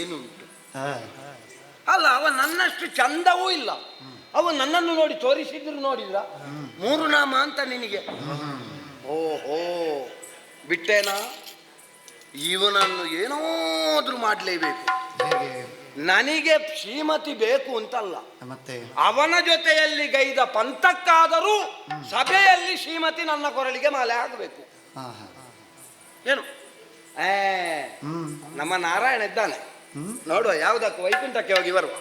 ಏನುಂಟು ಅಲ್ಲ, ಅವ ನನ್ನಷ್ಟು ಚಂದವೂ ಇಲ್ಲ. ಅವ ನನ್ನನ್ನು ನೋಡಿ ತೋರಿಸಿದ್ರು ನೋಡಿದ್ರ 3 ನಾಮ ಅಂತ ನಿನಗೆ. ಓಹೋ, ಬಿಟ್ಟೇನಾ? ಇವನನ್ನು ಏನಾದ್ರೂ ಮಾಡಲೇಬೇಕು. ನನಗೆ ಶ್ರೀಮತಿ ಬೇಕು ಅಂತಲ್ಲ, ಮತ್ತೆ ಅವನ ಜೊತೆಯಲ್ಲಿ ಗೈದ ಪಂಥಕ್ಕಾದರೂ ಸಭೆಯಲ್ಲಿ ಶ್ರೀಮತಿ ನನ್ನ ಕೊರಳಿಗೆ ಮಾಲೆ ಆಗಬೇಕು. ಏನು ನಮ್ಮ ನಾರಾಯಣ ಇದ್ದಾನೆ, ನೋಡುವ ಯಾವುದಕ್ಕೂ ವೈಕುಂಠಕ್ಕೆ ಹೋಗಿ ಬರುವ.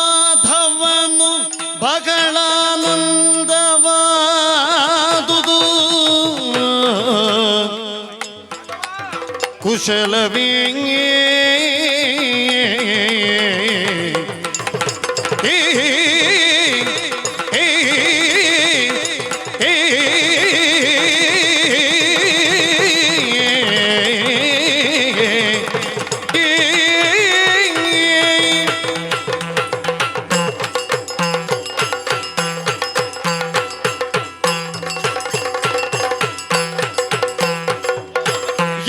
ಮಾಧವನು ಬಗಳಾನಂದವಾದುದು ಕುಶಲವೇ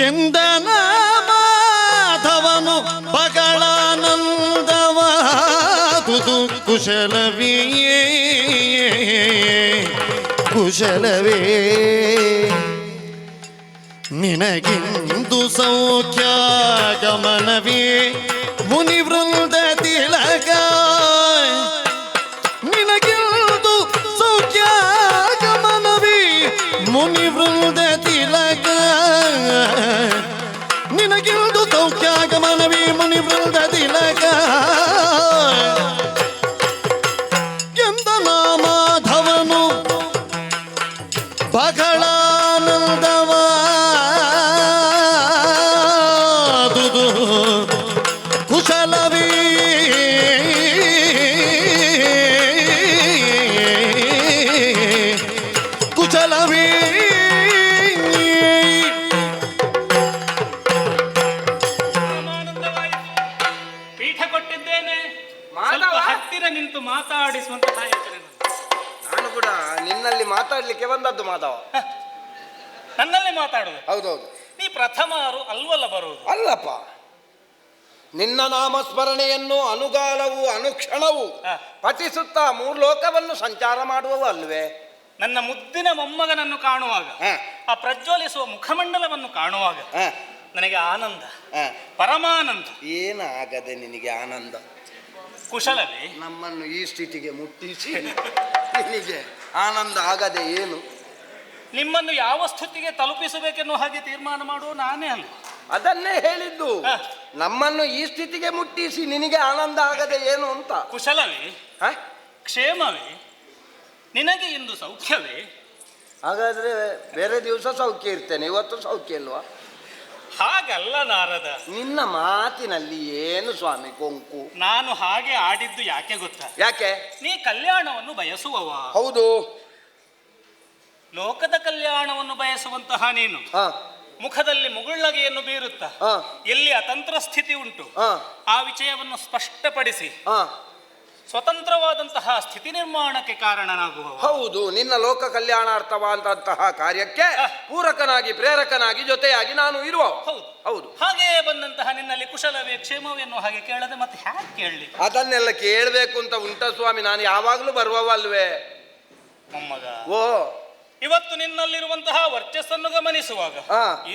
ಎಂದನ ಮಾಧವನು ಬಗಳಾನಂದವಾದುದು ಕುಶಲವೇ ಕುಶಲವೇ ನಿನಗಿಂದು ಸೌಖ್ಯ ಗಮನವೇ ಮುನಿವೃಂದ ತಿಲಕ, ನಿನಗಿಂದು ಸೌಖ್ಯ ಗಮನವೇ ಮುನಿವೃಂದ ತಿಲಕ, ನಿನಗಿಂದು ಸೌಖ್ಯ ಗಮನವೇ ಮುನಿವೃಂದ ತಿಲಕ. ಎಂದ ಮಾಧವನು ಬಗಳಾನಂದವಾದುದು ಕುಶಲವೇ ಕುಶಲವೇ ಪೀಠ ಕೊಟ್ಟಿದ್ದೇನೆ, ಸ್ವಲ್ಪ ಹತ್ತಿರ ನಿಂತು ಮಾತಾಡಿಸುವಂತಹ ಯೋಚನೆ. ನಾನು ಕೂಡ ನಿನ್ನಲ್ಲಿ ಮಾತಾಡ್ಲಿಕ್ಕೆ ಬಂದದ್ದು ಮಾಧವ. ನನ್ನಲ್ಲಿ ಮಾತಾಡುದು? ಹೌದೌದು. ನೀ ಪ್ರಥಮರು ಅಲ್ವಲ್ಲ ಬರುವುದು? ಅಲ್ಲಪ್ಪ, ನಿನ್ನ ನಾಮಸ್ಮರಣೆಯನ್ನು ಅನುಗಾಲವು ಅನುಕ್ಷಣವು ಪಠಿಸುತ್ತಾ 3 ಲೋಕವನ್ನು ಸಂಚಾರ ಮಾಡುವವು ಅಲ್ವೇ? ನನ್ನ ಮುದ್ದಿನ ಮೊಮ್ಮಗನನ್ನು ಕಾಣುವಾಗ, ಆ ಪ್ರಜ್ವಲಿಸುವ ಮುಖಮಂಡಲವನ್ನು ಕಾಣುವಾಗ ನನಗೆ ಆನಂದ, ಪರಮಾನಂದ. ಏನಾಗದೆ ನಿನಗೆ ಆನಂದ? ಕುಶಲವೇ? ನಮ್ಮನ್ನು ಈ ಸ್ಥಿತಿಗೆ ಮುಟ್ಟಿಸಿ ನಿನಗೆ ಆನಂದ ಆಗದೆ ಏನು? ನಿಮ್ಮನ್ನು ಯಾವ ಸ್ಥಿತಿಗೆ ತಲುಪಿಸಬೇಕೆನ್ನುವ ಹಾಗೆ ತೀರ್ಮಾನ ಮಾಡುವ ನಾನೇ ಅಲ್ಲ. ಅದನ್ನೇ ಹೇಳಿದ್ದು, ನಮ್ಮನ್ನು ಈ ಸ್ಥಿತಿಗೆ ಮುಟ್ಟಿಸಿ ನಿನಗೆ ಆನಂದ ಆಗದೆ ಏನು ಅಂತ. ಕುಶಲವೇ? ಕ್ಷೇಮವೇ? ನಿನಗೆ ಇಂದು ಸೌಖ್ಯವೇ? ಹಾಗಾದ್ರೆ ಬೇರೆ ದಿವಸ ಸೌಖ್ಯ ಇರ್ತೇನೆ, ಇವತ್ತು ಸೌಖ್ಯ ಇಲ್ವಾ? ಹಾಗಲ್ಲ ನಾರದ, ನಿನ್ನ ಮಾತಿನಲ್ಲಿ ಏನು ಸ್ವಾಮಿ ಕೊಂಕು? ನಾನು ಹಾಗೆ ಆಡಿದ್ದು ಯಾಕೆ ಗೊತ್ತಾ? ಯಾಕೆ? ನೀ ಕಲ್ಯಾಣವನ್ನು ಬಯಸುವವ. ಹೌದು. ಲೋಕದ ಕಲ್ಯಾಣವನ್ನು ಬಯಸುವಂತಹ ನೀನು ಮುಖದಲ್ಲಿ ಮುಗುಳ್ಳಗೆಯನ್ನು ಬೀರುತ್ತಾ ಎಲ್ಲಿ ಅತಂತ್ರ ಸ್ಥಿತಿ ಉಂಟು ಆ ವಿಷಯವನ್ನು ಸ್ಪಷ್ಟಪಡಿಸಿ ಸ್ವತಂತ್ರವಾದಂತಹ ಸ್ಥಿತಿ ನಿರ್ಮಾಣಕ್ಕೆ ಕಾರಣನಾಗುವ. ಹೌದು, ನಿನ್ನ ಲೋಕ ಕಲ್ಯಾಣಾರ್ಥವಾದಂತಹ ಕಾರ್ಯಕ್ಕೆ ಪೂರಕನಾಗಿ ಪ್ರೇರಕನಾಗಿ ಜೊತೆಯಾಗಿ ನಾನು ಇರುವ. ಹೌದು. ಹಾಗೆಯೇ ಬಂದಂತಹ ನಿನ್ನಲ್ಲಿ ಕುಶಲವೇ ಕ್ಷೇಮವೇ ಎನ್ನುವ ಹಾಗೆ ಕೇಳದೆ ಮತ್ತೆ ಹ್ಯಾಕ್ ಕೇಳಲಿ? ಅದನ್ನೆಲ್ಲ ಕೇಳಬೇಕು ಅಂತ ಉಂಟ ಸ್ವಾಮಿ, ನಾನು ಯಾವಾಗಲೂ ಬರುವವಲ್ವೇ ಮೊಮ್ಮಗ. ಓ, ಇವತ್ತು ನಿನ್ನಲ್ಲಿರುವಂತಹ ವರ್ಚಸ್ಸನ್ನು ಗಮನಿಸುವಾಗ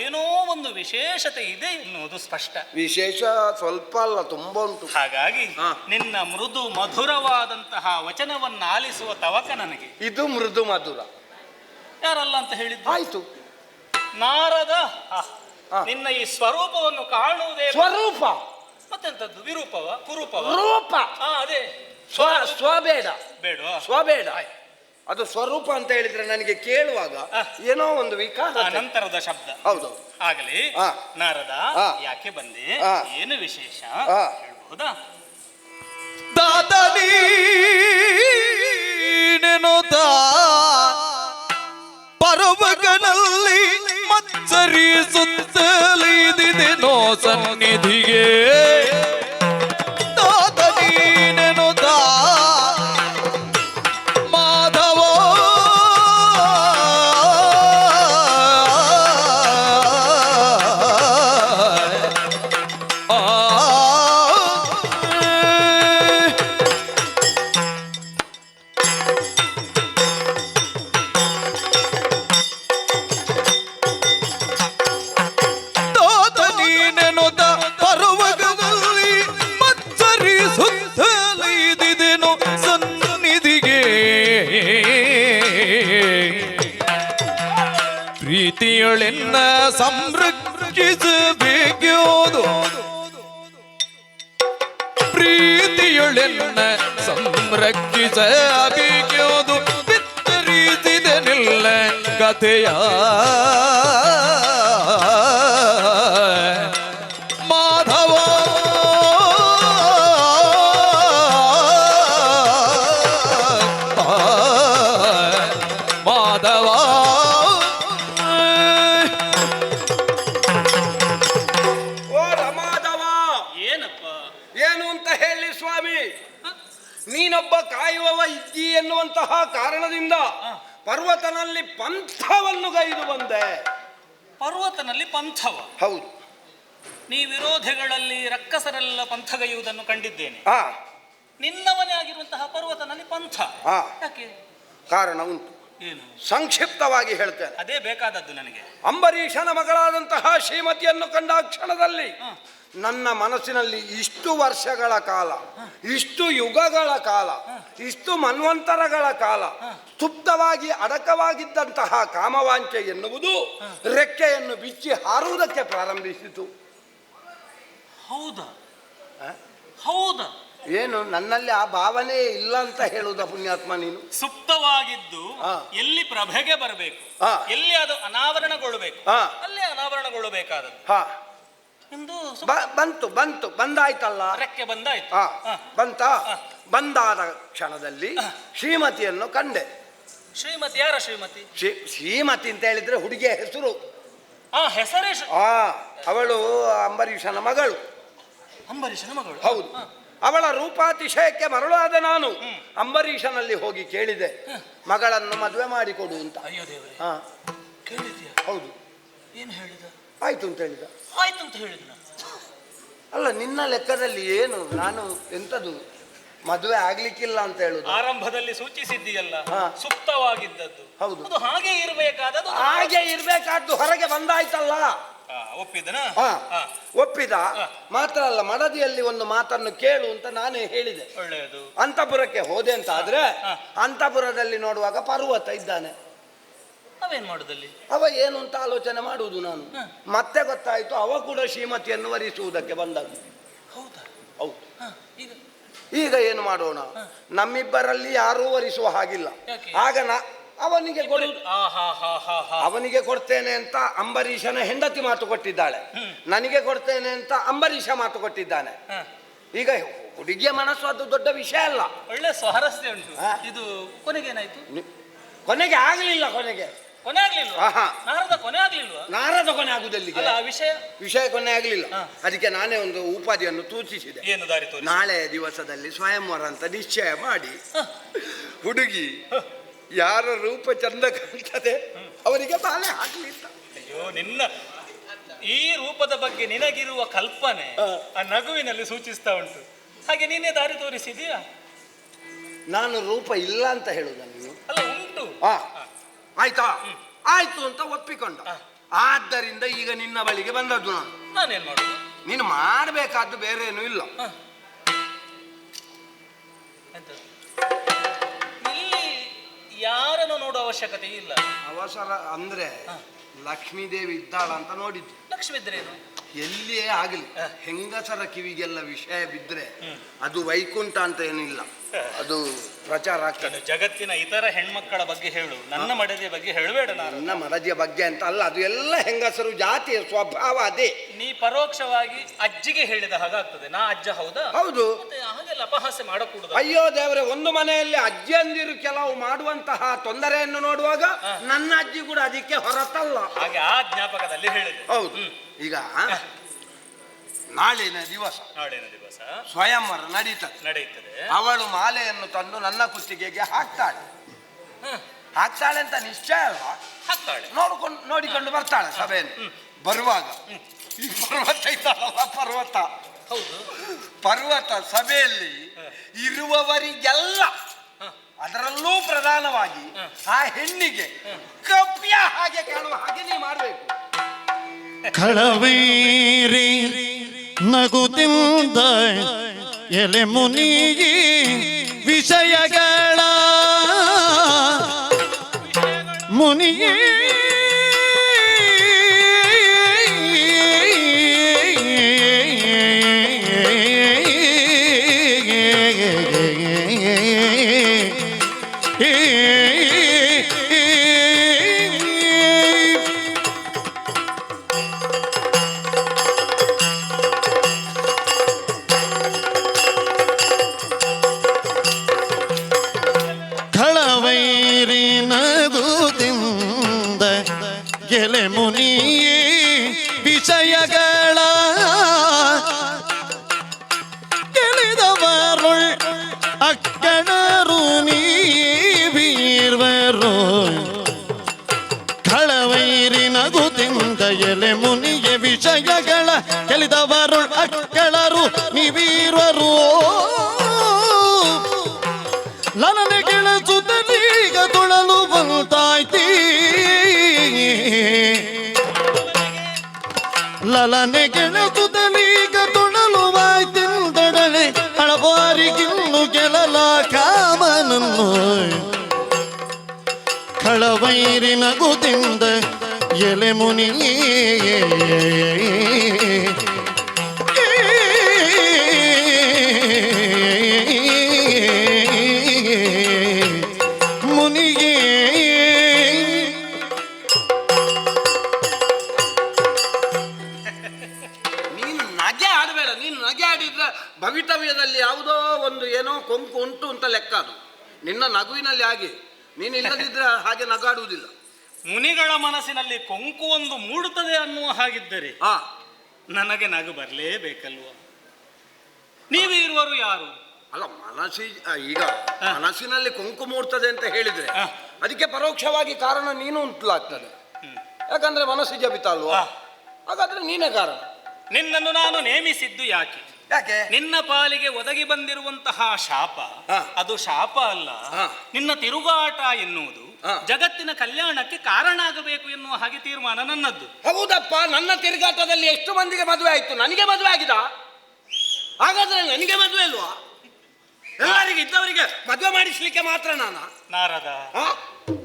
ಏನೋ ಒಂದು ವಿಶೇಷತೆ ಇದೆ ಎನ್ನುವುದು ಸ್ಪಷ್ಟ. ವಿಶೇಷ ಸ್ವಲ್ಪ ಅಲ್ಲ, ತುಂಬಾ ಉಂಟು. ಹಾಗಾಗಿ ನಿನ್ನ ಮೃದು ಮಧುರವಾದಂತಹ ವಚನವನ್ನು ಆಲಿಸುವ ತವಕ ನನಗೆ. ಇದು ಮೃದು ಮಧುರ ಯಾರಲ್ಲ ಅಂತ ಹೇಳಿದ್ದು? ಆಯ್ತು ನಾರದ, ನಿನ್ನ ಈ ಸ್ವರೂಪವನ್ನು ಕಾಣುವುದೇ. ಸ್ವರೂಪ ಮತ್ತೆಂತದ್ದು? ವಿರೂಪವ ಕುರೂಪವ? ರೂಪ. ಅದೇ ಸ್ವಬೇಡ, ಬೇಡ ಸ್ವಬೇಡ. ಅದು ಸ್ವರೂಪ ಅಂತ ಹೇಳಿದ್ರೆ ನನಗೆ ಕೇಳುವಾಗ ಏನೋ ಒಂದು ವಿಕಾರ, ನಂತರದ ಶಬ್ದ. ಹೌದು. ಆಗಲಿ ನಾರದ, ಯಾಕೆ ಬಂದೆ, ಏನು ವಿಶೇಷ ಹೇಳ್ಬಹುದಾ? ದಾದನೀನೆನುತ ಪರ್ವಗಳಲ್ಲಿ ಮಚ್ಚ ಮತ್ಸರಿಸುತ್ತಲಿದಿದೆನೋ ಸನ್ನಿಧಿಗೆ ತಾತ ನೀನೆನುತ ಮಾಧವ ಪರ್ವಗದಲ್ಲಿ ಮತ್ಸರಿಸುತ್ತಲಿದಿದೆನೋ ಸನ್ನಿಧಿಗೆ ಪ್ರೀತಿಯೊಳೆನ್ನ ಸಂರಕ್ಷಿಸಬೇಕ್ಯೋದು ಪ್ರೀತಿಯೊಳೆನ್ನ ಸಂರಕ್ಷಿಸಬೇಕ್ಯೋದು ಬಿತ್ತರಿಸಿದೆನಿಲ್ಲ ಕಥೆಯ ಮಾಧವ ಮಾಧವ ಓ ರಮಾಧವ, ಏನಪ್ಪ? ಏನು ಅಂತ ಹೇಳಿ ಸ್ವಾಮಿ, ನೀನೊಬ್ಬ ಕಾಯುವವ ಇದ್ದಿ ಎನ್ನುವಂತಹ ಕಾರಣದಿಂದ ಪರ್ವತನಲ್ಲಿ ಪಂಥವನ್ನು ಗೈದು ಬಂದೆ. ಪರ್ವತನಲ್ಲಿ ಪಂಥವ? ಹೌದು. ನೀ ವಿರೋಧಿಗಳಲ್ಲಿ ರಕ್ಕಸರೆಲ್ಲ ಪಂಥಗೈಯುವುದನ್ನು ಕಂಡಿದ್ದೇನೆ. ಆ ನಿನ್ನವನೇ ಆಗಿರುವಂತಹ ಪರ್ವತನಲ್ಲಿ ಪಂಥ ಆ ಯಾಕೆ? ಕಾರಣ ಉಂಟು. ಏನು? ಸಂಕ್ಷಿಪ್ತವಾಗಿ ಹೇಳ್ತೇನೆ. ಅದೇ ಬೇಕಾದದ್ದು ನನಗೆ. ಅಂಬರೀಷನ ಮಗಳಾದಂತಹ ಶ್ರೀಮತಿಯನ್ನು ಕಂಡ ಕ್ಷಣದಲ್ಲಿ ನನ್ನ ಮನಸ್ಸಿನಲ್ಲಿ ಇಷ್ಟು ವರ್ಷಗಳ ಕಾಲ, ಇಷ್ಟು ಯುಗಗಳ ಕಾಲ, ಇಷ್ಟು ಮನ್ವಂತರಗಳ ಕಾಲ ಸ್ತುಪ್ತವಾಗಿ ಅಡಕವಾಗಿದ್ದಂತಹ ಕಾಮವಾಂಚೆ ಎನ್ನುವುದು ರೆಕ್ಕೆಯನ್ನು ಬಿಚ್ಚಿ ಹಾರುವುದಕ್ಕೆ ಪ್ರಾರಂಭಿಸಿತು. ಹೌದಾ? ಹೌದಾ? ಏನು ನನ್ನಲ್ಲಿ ಆ ಭಾವನೆ ಇಲ್ಲ ಅಂತ ಹೇಳುವುದ ಪುಣ್ಯಾತ್ಮ ನೀನು? ಸುಪ್ತವಾಗಿದ್ದು ಎಲ್ಲಿ ಪ್ರಭೆಗೆ ಬರಬೇಕು, ಎಲ್ಲಿ ಅದು ಅನಾವರಣಗೊಳ್ಳಬೇಕು, ಅಲ್ಲೇ ಅನಾವರಣಗೊಳ್ಳಬೇಕಾದದ್ದು. ಇಂದು ಬಂತು ಬಂತು ಬಂದಾಯ್ತಲ್ಲ, ರೆಕ್ಕೆ ಬಂದಾಯ್ತು. ಬಂತ. ಬಂದಾದ ಕ್ಷಣದಲ್ಲಿ ಶ್ರೀಮತಿಯನ್ನು ಕಂಡೆ. ಶ್ರೀಮತಿ? ಯಾರ ಶ್ರೀಮತಿ? ಶ್ರೀಮತಿ ಅಂತ ಹೇಳಿದ್ರೆ ಹುಡುಗಿಯ ಹೆಸರು. ಹೆಸರೇ? ಅವಳು ಅಂಬರೀಷನ ಮಗಳು. ಅಂಬರೀಷನ ಮಗಳು? ಹೌದು. ಅವಳ ರೂಪಾತಿಶಯಕ್ಕೆ ಮರಳಾದ ನಾನು ಅಂಬರೀಷನಲ್ಲಿ ಹೋಗಿ ಕೇಳಿದೆ, ಮಗಳನ್ನು ಮದುವೆ ಮಾಡಿಕೊಡು ಅಂತ. ಅಯ್ಯೋ ದೇವರೇ, ಕೇಳಿದ್ಯಾ? ಹೌದು. ಏನು ಹೇಳಿದ? ಆಯ್ತು ಅಂತ ಹೇಳಿದ. ಆಯ್ತು ಅಂತ ಹೇಳಿದ? ಅಲ್ಲ, ನಿನ್ನ ಲೆಕ್ಕದಲ್ಲಿ ಏನು ನಾನು ಎಂತದು ಮದುವೆ ಆಗ್ಲಿಕ್ಕಿಲ್ಲ ಅಂತ ಹೇಳುದು? ಆರಂಭದಲ್ಲಿ ಸೂಚಿಸಿದ್ದೀಯಲ್ಲ, ಸುಪ್ತವಾಗಿದ್ದದ್ದು. ಹೌದು. ಅದು ಹಾಗೆ ಇರಬೇಕಾದದ್ದು. ಹಾಗೆ ಇರ್ಬೇಕಾದ್ದು ಹೊರಗೆ ಬಂದಾಯ್ತಲ್ಲ. ಒಪ್ಪಿದನ? ಒಪ್ಪಿದ. ಮಾತ್ರ ಅಲ್ಲ, ಮಡದಿಯಲ್ಲಿ ಒಂದು ಮಾತನ್ನು ಕೇಳು ಅಂತ ನಾನೇ ಹೇಳಿದೆ. ಒಳ್ಳೆಯದು. ಅಂತಪುರಕ್ಕೆ ಹೋದೆ ಅಂತ ಆದ್ರೆ ಅಂತಪುರದಲ್ಲಿ ನೋಡುವಾಗ ಪರ್ವತ ಇದ್ದಾನೆ. ಅವೇನ್ ಮಾಡುದಲ್ಲಿ? ಅವ ಏನು ಅಂತ ಆಲೋಚನೆ ಮಾಡುವುದು ನಾನು. ಮತ್ತೆ ಗೊತ್ತಾಯ್ತು ಅವ ಕೂಡ ಶ್ರೀಮತಿಯನ್ನು ವರಿಸುವುದಕ್ಕೆ ಬಂದದ್ದು. ಹೌದಾ? ಹೌದು. ಈಗ ಏನು ಮಾಡೋಣ? ನಮ್ಮಿಬ್ಬರಲ್ಲಿ ಯಾರೂ ವರಿಸುವ ಹಾಗಿಲ್ಲ. ಆಗ ಅವನಿಗೆ ಅವನಿಗೆ ಕೊಡ್ತೇನೆ ಅಂತ ಅಂಬರೀಷನ ಹೆಂಡತಿ ಮಾತು ಕೊಟ್ಟಿದ್ದಾಳೆ, ನನಗೆ ಕೊಡ್ತೇನೆ ಅಂತ ಅಂಬರೀಷ ಮಾತು ಕೊಟ್ಟಿದ್ದಾನೆ. ಈಗ ಹುಡುಗಿಯ ಮನಸ್ಸು ಅದು ದೊಡ್ಡ ವಿಷಯ ಅಲ್ಲ. ಒಳ್ಳೆ ಸ್ವಾರಸ್ಯ ಉಂಟು. ಇದು ಕೊನೆಗೇನಾಯ್ತು? ಕೊನೆಗೆ ಆಗ್ಲಿಲ್ಲ. ಕೊನೆ ಆಗ್ಲಿಲ್ಲ. ನಾರದ ಕೊನೆ ಆಗುದಲ್ಲಿಗೆ ವಿಷಯ ಕೊನೆ ಆಗ್ಲಿಲ್ಲ. ಅದಕ್ಕೆ ನಾನೇ ಒಂದು ಉಪಾಧಿಯನ್ನು ಸೂಚಿಸಿದೆ. ಏನು ದಾರಿ? ನಾಳೆ ದಿವಸದಲ್ಲಿ ಸ್ವಯಂವರ ಅಂತ ನಿಶ್ಚಯ ಮಾಡಿ ಹುಡುಗಿ ಯಾರ ರೂಪ ಚಂದ ಕಾಣ್ತದೆ ಅವರಿಗೆ ಬಾಳೆ ಹಾಕಲಿಲ್ಲ. ಅಯ್ಯೋ, ನಿನ್ನ ಈ ರೂಪದ ಬಗ್ಗೆ ನಿನಗಿರುವ ಕಲ್ಪನೆ ಆ ನಗುವಿನಲ್ಲಿ ಸೂಚಿಸ್ತಾ ಉಂಟು. ಹಾಗೆ ನೀನೇ ದಾರಿ ತೋರಿಸಿದೀಯಾ? ನಾನು ರೂಪ ಇಲ್ಲ ಅಂತ ಹೇಳುದ ನೀನು? ಅಲ್ಲ, ಉಂಟು. ಆಯ್ತಾ? ಆಯ್ತು ಅಂತ ಒಪ್ಪಿಕೊಂಡ. ಆದ್ದರಿಂದ ಈಗ ನಿನ್ನ ಬಳಿಗೆ ಬಂದದ್ದು. ನಾನೇನ್ ಮಾಡುದು? ನೀನು ಮಾಡಬೇಕಾದ್ದು ಬೇರೆ ಏನೂ ಇಲ್ಲ. ಇಲ್ಲಿ ಯಾರನ್ನು ನೋಡುವ ಅವಶ್ಯಕತೆ ಇಲ್ಲ. ಅವಸರ ಅಂದ್ರೆ ಲಕ್ಷ್ಮೀದೇವಿ ಇದ್ದಾಳ ಅಂತ ನೋಡಿದ್ದು. ಲಕ್ಷ್ಮಿ ಇದ್ರೇನು? ಎಲ್ಲಿಯೇ ಆಗಲಿ ಹೆಂಗಸರ ಕಿವಿಗೆಲ್ಲ ವಿಷಯ ಬಿದ್ದರೆ ಅದು ವೈಕುಂಠ ಅಂತ ಏನಿಲ್ಲ, ಅದು ಪ್ರಚಾರ ಆಗ್ತದೆ. ಜಗತ್ತಿನ ಇತರ ಹೆಣ್ಮಕ್ಕಳ ಬಗ್ಗೆ ಹೇಳು, ನನ್ನ ಮಡದಿಯ ಬಗ್ಗೆ ಹೇಳಬೇಡ. ನನ್ನ ಮಡದಿಯ ಬಗ್ಗೆ ಅಂತ ಅಲ್ಲ, ಅದು ಎಲ್ಲ ಹೆಂಗಸರು ಜಾತಿಯ ಸ್ವಭಾವ ಅದೇ. ನೀ ಪರೋಕ್ಷವಾಗಿ ಅಜ್ಜಿಗೆ ಹೇಳಿದ ಹಾಗಾಗ್ತದೆ. ನಾ ಅಜ್ಜ ಹೌದಾ? ಹೌದು. ಹಾಗೆಲ್ಲ ಅಪಹಾಸ್ಯ ಮಾಡಕೂಡದು. ಅಯ್ಯೋ ದೇವರೇ, ಒಂದು ಮನೆಯಲ್ಲಿ ಅಜ್ಜಿಯಂದಿರು ಕೆಲವು ಮಾಡುವಂತಹ ತೊಂದರೆಯನ್ನು ನೋಡುವಾಗ ನನ್ನ ಅಜ್ಜಿ ಕೂಡ ಅದಕ್ಕೆ ಹೊರತಲ್ಲ. ಹಾಗೆ ಆ ಜ್ಞಾಪಕದಲ್ಲಿ ಹೇಳಿದೆ. ಹೌದು. ಈಗ ನಾಳಿನ ದಿವಸ ಸ್ವಯಂವರ ನಡೀತದೆ. ಅವಳು ಮಾಲೆಯನ್ನು ತಂದು ನನ್ನ ಕುತ್ತಿಗೆಗೆ ಹಾಕ್ತಾಳೆ ಅಂತ ನಿಶ್ಚಯ ಅಲ್ವಾ? ನೋಡಿಕೊಂಡು ಬರ್ತಾಳೆ ಸಭೆಯನ್ನು. ಬರುವಾಗ ಈ ಪರ್ವತ ಇದ್ದಾಳಲ್ಲ, ಪರ್ವತ ಸಭೆಯಲ್ಲಿ ಇರುವವರಿಗೆಲ್ಲ, ಅದರಲ್ಲೂ ಪ್ರಧಾನವಾಗಿ ಆ ಹೆಣ್ಣಿಗೆ ಕಪ್ಪಿಯ ಹಾಗೆ ಕಾಣುವ ಹಾಗೆ ನೀ ಮಾಡಬೇಕು. ಖಳವೈರಿ ನಗುತ್ತಿಂದ ಎಲೆ ಮುನಿಗಿ ವಿಷಯಗಳ ಮುನಿಯೇ ಗೆಲೆ ಮುನಿಯೇ ವಿಷಯಗಳ ಗೆಳೆದವರುಳ್ ಅಕ್ಕಣರು ನೀವೀರ್ವರು. ಖಳವೈರಿ ನಗುತ್ತಿಂದ ಎಲೆ ಮುನಿಯೇ ವಿಷಯಗಳ ಗೆಳೆದವರುಳ್ ಅಕ್ಕಳರು ನೀವೀರ್ವರು. ಲಲನೆ ಗೆಳಸುತ್ತಲೀಗ ತೊಳಲು ಬಂತಾಯ್ತಿ, ಲಲನೆ ಗೆಳಸುತ್ತಲೀಗ ತೊಳಲುವಾಯ್ತಿಂದಡಲೆ ಹಳಬಾರಿಗಿನ್ನು ಗೆಲ್ಲಲ ಕಾಮನನ್ನು. ಖಳವೈರಿ ನಗುತ್ತಿಂದ ಎಲೆ ಮುನಿಯೇ ಮುನಿಯೇ. ನೀನು ನಗೆ ಆಡಬೇಡ. ನೀನು ನಗೆ ಆಡಿದ್ರೆ ಭವಿತವ್ಯದಲ್ಲಿ ಯಾವುದೋ ಒಂದು ಏನೋ ಕೊಂಕು ಉಂಟು ಅಂತ ಲೆಕ್ಕ. ಅದು ನಿನ್ನ ನಗುವಿನಲ್ಲಿ ಹಾಗೆ, ನೀನು ಇಲ್ಲದಿದ್ರೆ ಹಾಗೆ ನಗಾಡುವುದಿಲ್ಲ. ಮುನಿಗಳ ಮನಸ್ಸಿನಲ್ಲಿ ಕೊಂಕು ಒಂದು ಮೂಡುತ್ತದೆ ಅನ್ನುವ ಹಾಗಿದ್ದರೆ ನನಗೆ ನಗು ಬರಲೇಬೇಕಲ್ವ? ನೀವೇ ಇರುವರು ಯಾರು? ಅಲ್ಲ, ಈಗ ಮನಸ್ಸಿನಲ್ಲಿ ಕೊಂಕು ಮೂಡ್ತದೆ ಅಂತ ಹೇಳಿದ್ರೆ ಅದಕ್ಕೆ ಪರೋಕ್ಷವಾಗಿ ಕಾರಣ ನೀನು ಉಂಟಲಾಗ್ತದೆ. ಯಾಕಂದ್ರೆ ಮನಸ್ಸು ಜಪಿತ ಅಲ್ವಾ? ಹಾಗಾದ್ರೆ ನೀನೇ ಕಾರಣ. ನಿನ್ನನ್ನು ನಾನು ನೇಮಿಸಿದ್ದು ಯಾಕೆ? ನಿನ್ನ ಪಾಲಿಗೆ ಒದಗಿ ಬಂದಿರುವಂತಹ ಶಾಪ ಅದು ಶಾಪ ಅಲ್ಲ. ನಿನ್ನ ತಿರುಗಾಟ ಎನ್ನುವುದು ಜಗತ್ತಿನ ಕಲ್ಯಾಣಕ್ಕೆ ಕಾರಣ ಆಗಬೇಕು ಎನ್ನುವ ಹಾಗೆ ತೀರ್ಮಾನ ನನ್ನದ್ದು. ಹೌದಪ್ಪ, ನನ್ನ ತಿರುಗಾಟದಲ್ಲಿ ಎಷ್ಟು ಮಂದಿಗೆ ಮದುವೆ ಆಯ್ತು? ನನಗೆ ಮದುವೆ ಆಗಿದ? ಹಾಗಾದ್ರೆ ನನಗೆ ಮದುವೆ ಅಲ್ವಾ? ಎಲ್ಲರಿಗೆ ಇದ್ದವರಿಗೆ ಮದುವೆ ಮಾಡಿಸ್ಲಿಕ್ಕೆ ಮಾತ್ರ ನಾರದ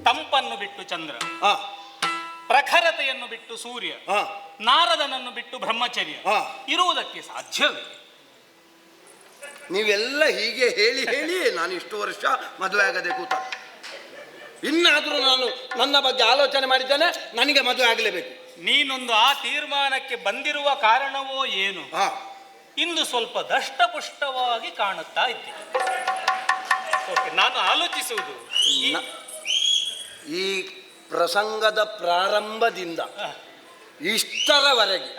ತಂಪನ್ನು ಬಿಟ್ಟು ಚಂದ್ರ, ಪ್ರಖರತೆಯನ್ನು ಬಿಟ್ಟು ಸೂರ್ಯ, ನಾರದನನ್ನು ಬಿಟ್ಟು ಬ್ರಹ್ಮಚರ್ಯ ಇರುವುದಕ್ಕೆ ಸಾಧ್ಯವೇ? ನೀವೆಲ್ಲ ಹೀಗೆ ಹೇಳಿ ಹೇಳಿ ನಾನು ಇಷ್ಟು ವರ್ಷ ಮದುವೆ ಆಗದೆ ಕೂತ. ಇನ್ನಾದರೂ ನಾನು ನನ್ನ ಬಗ್ಗೆ ಆಲೋಚನೆ ಮಾಡಿದ್ದೇನೆ, ನನಗೆ ಮದುವೆ ಆಗಲೇಬೇಕು. ನೀನೊಂದು ಆ ತೀರ್ಮಾನಕ್ಕೆ ಬಂದಿರುವ ಕಾರಣವೋ ಏನು? ಇಂದು ಸ್ವಲ್ಪ ದಷ್ಟಪುಷ್ಟವಾಗಿ ಕಾಣುತ್ತಾ ಇದ್ದೆ. ನಾನು ಆಲೋಚಿಸುವುದು ಈ ಪ್ರಸಂಗದ ಪ್ರಾರಂಭದಿಂದ ಇಷ್ಟರವರೆಗೆ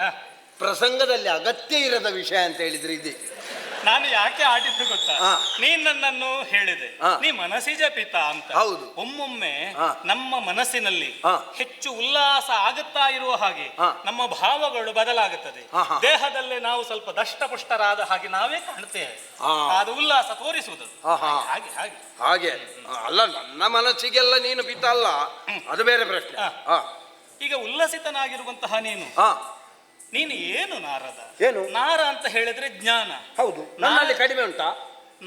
ಪ್ರಸಂಗದಲ್ಲಿ ಅಗತ್ಯ ಇರದ ವಿಷಯ ಅಂತ ಹೇಳಿದ್ರೆ ಇದೆ. ನಾನು ಯಾಕೆ ಆಡಿದ್ದು ಗೊತ್ತಾ? ನೀನ್ ನನ್ನನ್ನು ಹೇಳಿದೆ ನೀ ಮನಸ್ಸಿಜ ಪಿತ ಅಂತ. ಹೌದು. ಒಮ್ಮೊಮ್ಮೆ ನಮ್ಮ ಮನಸ್ಸಿನಲ್ಲಿ ಹೆಚ್ಚು ಉಲ್ಲಾಸ ಆಗುತ್ತಾ ಇರುವ ಹಾಗೆ ನಮ್ಮ ಭಾವಗಳು ಬದಲಾಗುತ್ತದೆ. ದೇಹದಲ್ಲೇ ನಾವು ಸ್ವಲ್ಪ ದಷ್ಟಪುಷ್ಟರಾದ ಹಾಗೆ ನಾವೇ ಕಾಣ್ತೇವೆ. ಅದು ಉಲ್ಲಾಸ ತೋರಿಸುವುದು ಹಾಗೆ ಹಾಗೆ ಹಾಗೆ ಅಲ್ಲ. ನನ್ನ ಮನಸ್ಸಿಗೆಲ್ಲ ನೀನು ಪಿತ ಅಲ್ಲ, ಅದು ಬೇರೆ ಪ್ರಶ್ನೆ. ಈಗ ಉಲ್ಲಸಿತನಾಗಿರುವಂತಹ ನೀನು ಏನು ನಾರದ? ಏನು ನಾರ ಅಂತ ಹೇಳಿದ್ರೆ ಜ್ಞಾನ. ಹೌದು, ನನ್ನಲ್ಲಿ ಕಡಿಮೆ ಉಂಟಾ?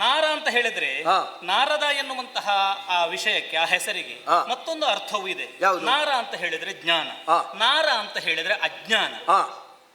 ನಾರ ಅಂತ ಹೇಳಿದ್ರೆ ನಾರದ ಎನ್ನುವಂತಹ ಆ ವಿಷಯಕ್ಕೆ, ಆ ಹೆಸರಿಗೆ ಮತ್ತೊಂದು ಅರ್ಥವೂ ಇದೆ. ನಾರ ಅಂತ ಹೇಳಿದ್ರೆ ಜ್ಞಾನ, ನಾರ ಅಂತ ಹೇಳಿದ್ರೆ ಅಜ್ಞಾನ.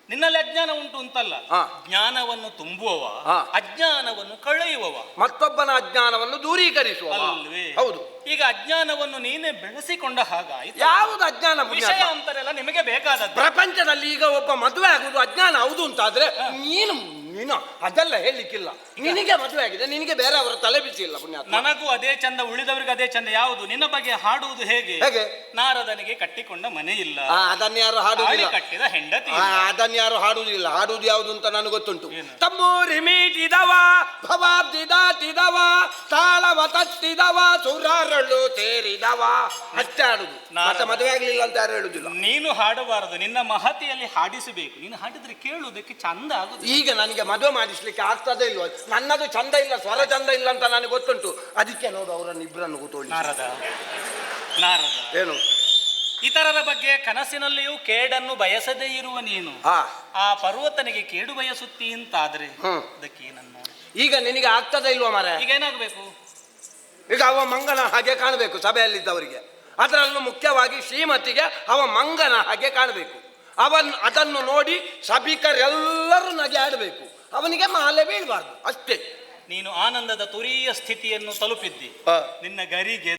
ನಿನ್ನಲ್ಲಿ ಅಜ್ಞಾನ ಉಂಟು ಅಂತಲ್ಲ, ಹಾ. ಜ್ಞಾನವನ್ನು ತುಂಬುವವ, ಹಾ. ಅಜ್ಞಾನವನ್ನು ಕಳೆಯುವವ, ಮತ್ತೊಬ್ಬನ ಅಜ್ಞಾನವನ್ನು ದೂರೀಕರಿಸುವ. ಅಲ್ವೇ? ಹೌದು. ಈಗ ಅಜ್ಞಾನವನ್ನು ನೀನೇ ಬೆಳೆಸಿಕೊಂಡ ಹಾಗಾಯ್ತು. ಯಾವುದು ಅಜ್ಞಾನ ವಿಷಯ ಪುಣ್ಯಾತ್ಮ? ಅಂತಾರೆಲ್ಲ ನಿಮಗೆ ಬೇಕಾದದ್ದು. ಪ್ರಪಂಚದಲ್ಲಿ ಈಗ ಒಬ್ಬ ಮದುವೆ ಆಗುದು ಅಜ್ಞಾನ ಹೌದು ಅಂತಾದ್ರೆ ನೀನು ನೀನು ಅದೆಲ್ಲ ಹೇಳಲಿಕ್ಕಿಲ್ಲ. ನಿನಗೆ ಮದುವೆ ಆಗಿದೆ, ನಿನಗೆ ಬೇರೆಯವರ ತಲೆ ಬಿಸಿ ಇಲ್ಲ ಪುಣ್ಯಾತ್ಮ. ನನಗೂ ಅದೇ ಚಂದ, ಉಳಿದವರಿಗೆ ಅದೇ ಚಂದ. ಯಾವುದು? ನಿನ್ನ ಬಗ್ಗೆ ಹಾಡುವುದು ಹೇಗೆ? ಹೇಗೆ? ನಾರದನಿಗೆ ಕಟ್ಟಿಕೊಂಡ ಮನೆ ಇಲ್ಲ, ಅದನ್ನ ಯಾರು ತಾಳಿ ಹಾಡುವುದಿಲ್ಲ. ಕಟ್ಟಿದ ಹೆಂಡತಿ ಆ, ಇಲ್ಲ. ಅದನ್ನ ಯಾರು ಹಾಡುವುದಿಲ್ಲ. ಹಾಡುವುದು ಯಾವುದು ಅಂತ ನನಗೆ ಗೊತ್ತುಂಟು. ಏನು? ತಮ್ಮೂರಿ ಮೀಟಿದವ, ಭವಾಬ್ದಿ ದಾಟಿದವ, ತಾಳವ ತಟ್ಟಿದವ, ಸುರರಳು ಸೇರಿದವ, ಅಷ್ಟೇ ಹಾಡುದು. ಮತ್ತೆ ಮದುವೆ ಆಗ್ಲಿಲ್ಲ ಅಂತ ಯಾರು ಹೇಳುದಿಲ್ಲ. ನೀನು ಹಾಡಬಾರದು, ನಿನ್ನ ಮಹತಿಯಲ್ಲಿ ಹಾಡಿಸಬೇಕು. ನೀನು ಹಾಡಿದ್ರೆ ಕೇಳುವುದಕ್ಕೆ ಚಂದ ಆಗುದು. ಈಗ ನನಗೆ ಮದುವೆ ಮಾಡಿಸ್ಲಿಕ್ಕೆ ಆಗ್ತದೆ ಇಲ್ವ? ನನ್ನದು ಚಂದ ಇಲ್ಲ, ಸ್ವರ ಚಂದ ಇಲ್ಲ ಅಂತ ನನಗೆ ಗೊತ್ತುಂಟು. ಅದಕ್ಕೆ ನೋಡು ಅವರನ್ನು ಇಬ್ಬರನ್ನು ಕೂತೋಳಿ. ನಾರದ ಏನು ಇತರರ ಬಗ್ಗೆ ಕನಸಿನಲ್ಲಿಯೂ ಕೇಡನ್ನು ಬಯಸದೇ ಇರುವ ನೀನು ಹಾ ಆ ಪರ್ವತನಿಗೆ ಕೇಡು ಬಯಸುತ್ತೀ ಅಂತಾದ್ರೆ ಅದಕ್ಕೆ ಏನನ್ನು? ಈಗ ನಿನಗೆ ಆಗ್ತದೆ ಇಲ್ವಾ ಮಾರ? ಈಗ ಏನಾಗಬೇಕು? ಈಗ ಅವ ಮಂಗನ ಹಾಗೆ ಕಾಣಬೇಕು ಸಭೆಯಲ್ಲಿದ್ದವರಿಗೆ. ಅದರಲ್ಲೂ ಮುಖ್ಯವಾಗಿ ಶ್ರೀಮತಿಗೆ ಅವ ಮಂಗನ ಹಾಗೆ ಕಾಣಬೇಕು. ಅದನ್ನು ನೋಡಿ ಸಭಿಕರೆಲ್ಲರೂ ನಗೆ ಆಡಬೇಕು. ಅವನಿಗೆ ಮಾಲೆ ಬೀಳಬಾರ್ದು ಅಷ್ಟೇ. ನೀನು ಆನಂದದ ತುರೀಯ ಸ್ಥಿತಿಯನ್ನು ತಲುಪಿದ್ದಿ. ನಿನ್ನ ಗರಿಗೆ